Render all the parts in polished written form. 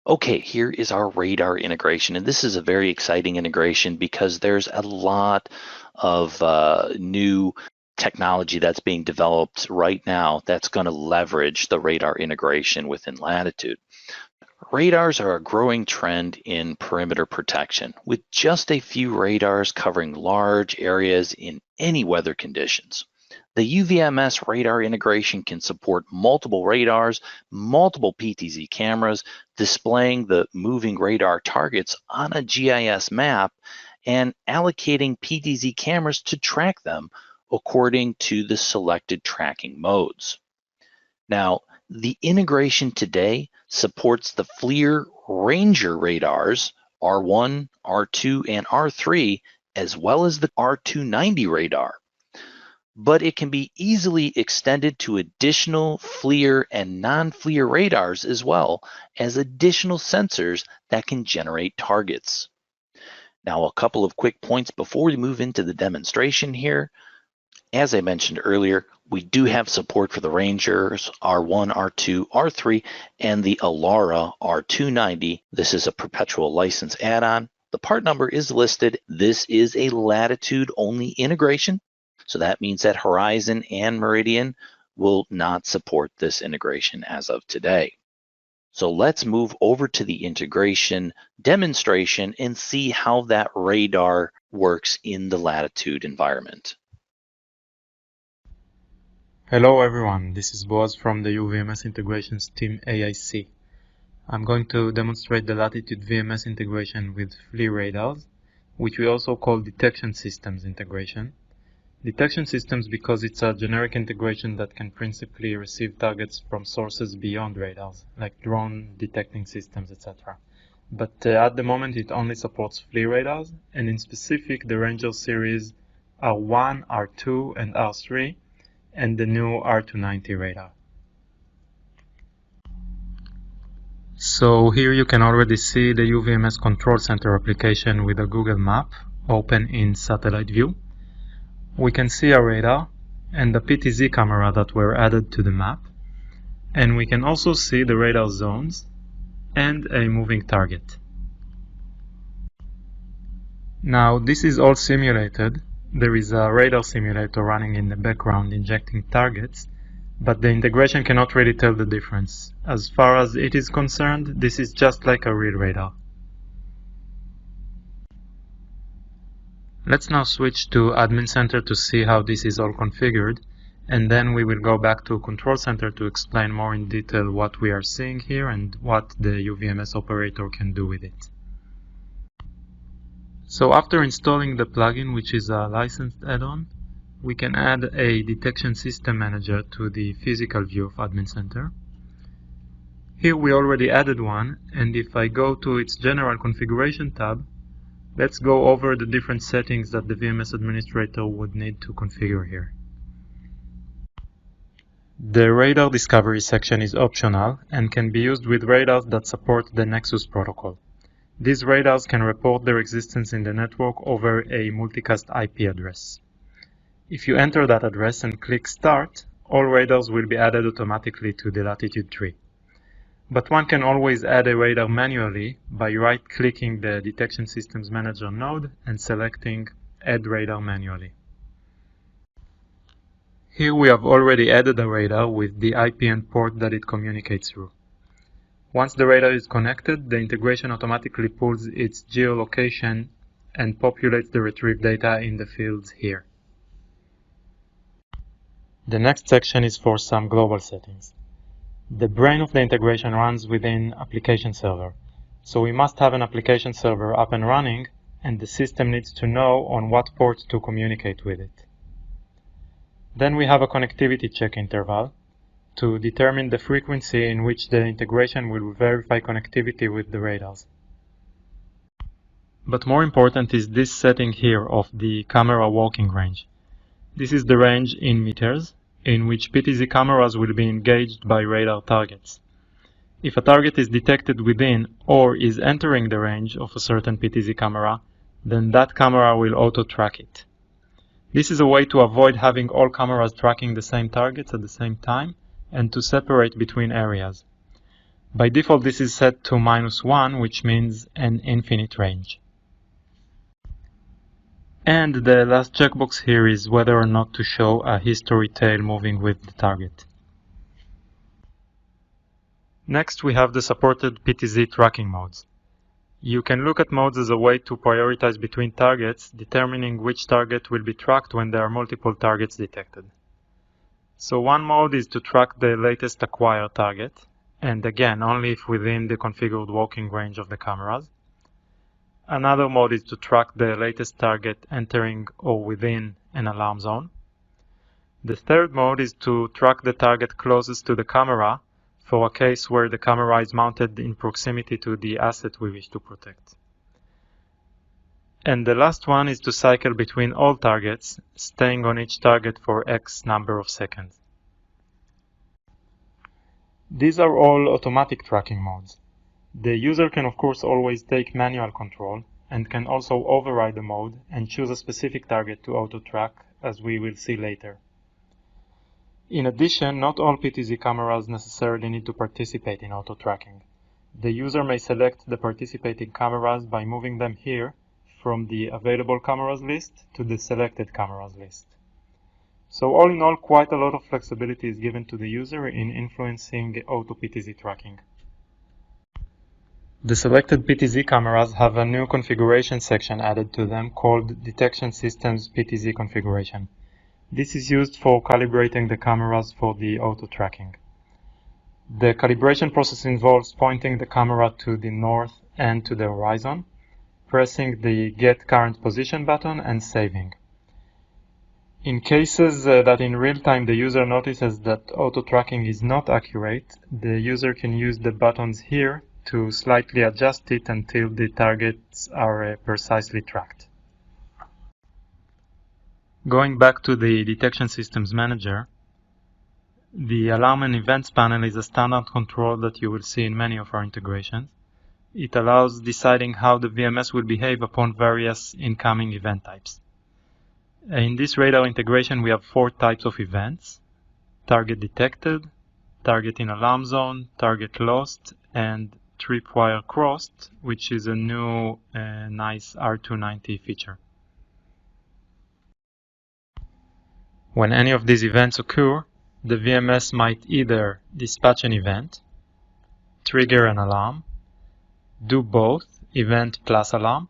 Okay, here is our radar integration, and this is a very exciting integration because there's a lot of new technology that's being developed right now that's going to leverage the radar integration within Latitude. Radars are a growing trend in perimeter protection, with just a few radars covering large areas in any weather conditions. The UVMS radar integration can support multiple radars, multiple PTZ cameras, displaying the moving radar targets on a GIS map, and allocating PTZ cameras to track them according to the selected tracking modes. Now, the integration today supports the FLIR Ranger radars, R1, R2, and R3, as well as the R290 radar. But it can be easily extended to additional FLIR and non-FLIR radars as well as additional sensors that can generate targets. Now, a couple of quick points before we move into the demonstration here. As I mentioned earlier, we do have support for the Rangers R1, R2, R3, and the Alara R290. This is a perpetual license add-on. The part number is listed. This is a Latitude-only integration, so that means that Horizon and Meridian will not support this integration as of today. So let's move over to the integration demonstration and see how that radar works in the Latitude environment. Hello everyone, this is Boaz from the UVMS Integrations team AIC. I'm going to demonstrate the Latitude VMS integration with FLIR radars, which we also call detection systems integration. Detection systems because it's a generic integration that can principally receive targets from sources beyond radars, like drone detecting systems, etc. But at the moment it only supports FLIR radars, and in specific the Ranger series R1, R2, and R3, and the new R290 radar. So here you can already see the UVMS Control Center application with a Google map open in satellite view. We can see a radar and the PTZ camera that were added to the map, and we can also see the radar zones and a moving target. Now this is all simulated. There is a radar simulator running in the background injecting targets, but the integration cannot really tell the difference. As far as it is concerned, this is just like a real radar. Let's now switch to Admin Center to see how this is all configured, and then we will go back to Control Center to explain more in detail what we are seeing here and what the UVMS operator can do with it. So after installing the plugin, which is a licensed add-on, we can add a detection system manager to the physical view of Admin Center. Here we already added one, and if I go to its General Configuration tab, let's go over the different settings that the VMS administrator would need to configure here. The radar discovery section is optional and can be used with radars that support the Nexus protocol. These radars can report their existence in the network over a multicast IP address. If you enter that address and click Start, all radars will be added automatically to the Latitude tree. But one can always add a radar manually by right-clicking the Detection Systems Manager node and selecting Add Radar Manually. Here we have already added a radar with the IP and port that it communicates through. Once the radar is connected, the integration automatically pulls its geolocation and populates the retrieved data in the fields here. The next section is for some global settings. The brain of the integration runs within Application Server, so we must have an Application Server up and running, and the system needs to know on what port to communicate with it. Then we have a connectivity check interval to determine the frequency in which the integration will verify connectivity with the radars. But more important is this setting here of the camera walking range. This is the range in meters in which PTZ cameras will be engaged by radar targets. If a target is detected within or is entering the range of a certain PTZ camera, then that camera will auto-track it. This is a way to avoid having all cameras tracking the same targets at the same time and to separate between areas. By default, this is set to -1, which means an infinite range. And the last checkbox here is whether or not to show a history tail moving with the target. Next, we have the supported PTZ tracking modes. You can look at modes as a way to prioritize between targets, determining which target will be tracked when there are multiple targets detected. So one mode is to track the latest acquired target, and again, only if within the configured walking range of the cameras. Another mode is to track the latest target entering or within an alarm zone. The third mode is to track the target closest to the camera for a case where the camera is mounted in proximity to the asset we wish to protect. And the last one is to cycle between all targets, staying on each target for X number of seconds. These are all automatic tracking modes. The user can of course always take manual control and can also override the mode and choose a specific target to auto-track, as we will see later. In addition, not all PTZ cameras necessarily need to participate in auto-tracking. The user may select the participating cameras by moving them here from the available cameras list to the selected cameras list. So all in all, quite a lot of flexibility is given to the user in influencing auto PTZ tracking. The selected PTZ cameras have a new configuration section added to them called Detection Systems PTZ Configuration. This is used for calibrating the cameras for the auto-tracking. The calibration process involves pointing the camera to the north and to the horizon, pressing the Get Current Position button and saving. In cases that in real time the user notices that auto-tracking is not accurate, the user can use the buttons here to slightly adjust it until the targets are precisely tracked. Going back to the Detection Systems Manager, the Alarm and Events panel is a standard control that you will see in many of our integrations. It allows deciding how the VMS will behave upon various incoming event types. In this radar integration, we have 4 types of events: target detected, target in alarm zone, target lost, and tripwire crossed, which is a new nice R290 feature. When any of these events occur, the VMS might either dispatch an event, trigger an alarm, do both, event plus alarm,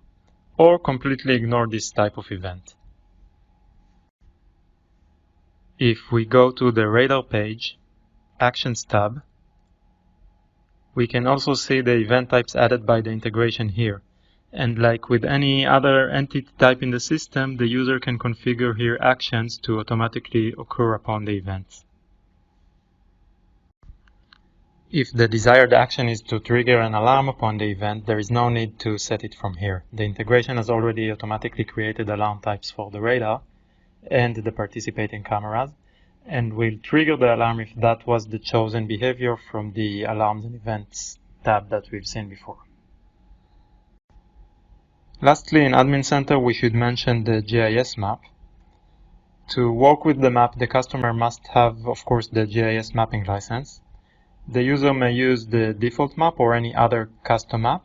or completely ignore this type of event. If we go to the radar page, Actions tab, we can also see the event types added by the integration here. And like with any other entity type in the system, the user can configure here actions to automatically occur upon the events. If the desired action is to trigger an alarm upon the event, there is no need to set it from here. The integration has already automatically created alarm types for the radar and the participating cameras, and will trigger the alarm if that was the chosen behavior from the Alarms and Events tab that we've seen before. Lastly, in Admin Center, we should mention the GIS map. To work with the map, the customer must have, of course, the GIS mapping license. The user may use the default map or any other custom map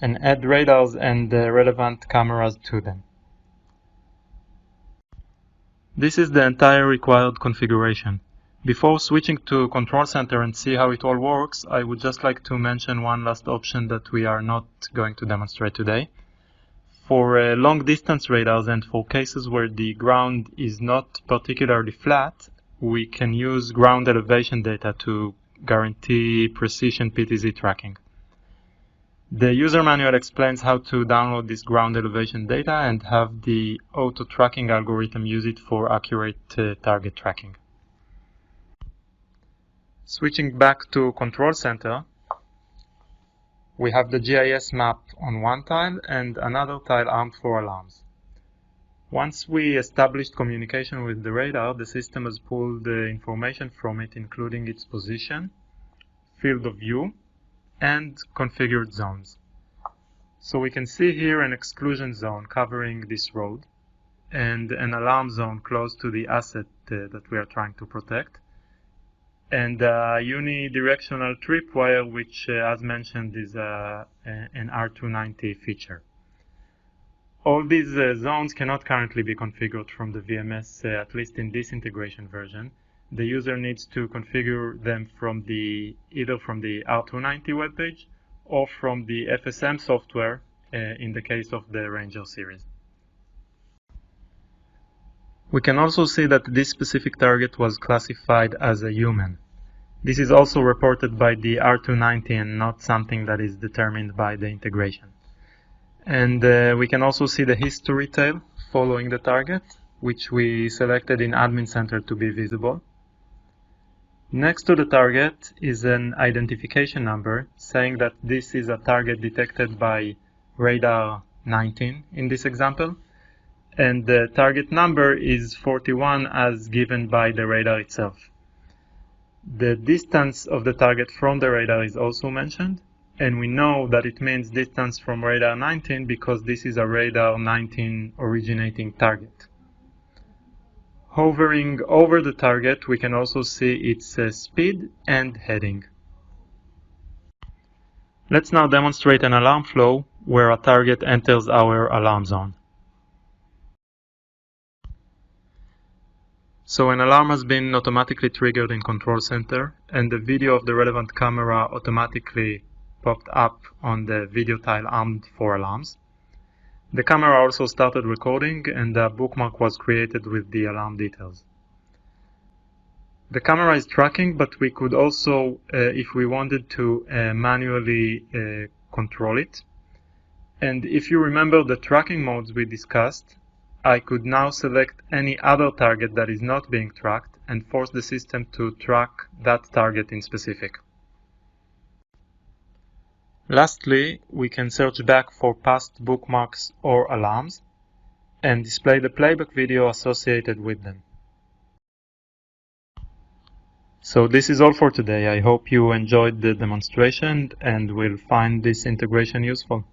and add radars and the relevant cameras to them. This is the entire required configuration. Before switching to Control Center and see how it all works, I would just like to mention one last option that we are not going to demonstrate today. For long distance radars and for cases where the ground is not particularly flat, we can use ground elevation data to guarantee precision PTZ tracking. The user manual explains how to download this ground elevation data and have the auto tracking algorithm use it for accurate target tracking. Switching back to Control Center, we have the GIS map on one tile and another tile armed for alarms. Once we established communication with the radar, the system has pulled the information from it, including its position, field of view, and configured zones. So we can see here an exclusion zone covering this road and an alarm zone close to the asset that we are trying to protect. and a unidirectional tripwire, which, as mentioned, is an R290 feature. All these zones cannot currently be configured from the VMS, at least in this integration version. The user needs to configure them from either from the R290 webpage or from the FSM software in the case of the Ranger series. We can also see that this specific target was classified as a human. This is also reported by the R290 and not something that is determined by the integration. And we can also see the history tail following the target, which we selected in Admin Center to be visible. Next to the target is an identification number saying that this is a target detected by radar 19 in this example, and the target number is 41 as given by the radar itself. The distance of the target from the radar is also mentioned, and we know that it means distance from radar 19 because this is a radar 19 originating target. Hovering over the target, we can also see its speed and heading. Let's now demonstrate an alarm flow where a target enters our alarm zone. So an alarm has been automatically triggered in Control Center, and the video of the relevant camera automatically popped up on the video tile armed for alarms. The camera also started recording, and a bookmark was created with the alarm details. The camera is tracking, but we could also, if we wanted to, manually control it. And if you remember the tracking modes we discussed, I could now select any other target that is not being tracked and force the system to track that target in specific. Lastly, we can search back for past bookmarks or alarms and display the playback video associated with them. So this is all for today. I hope you enjoyed the demonstration and will find this integration useful.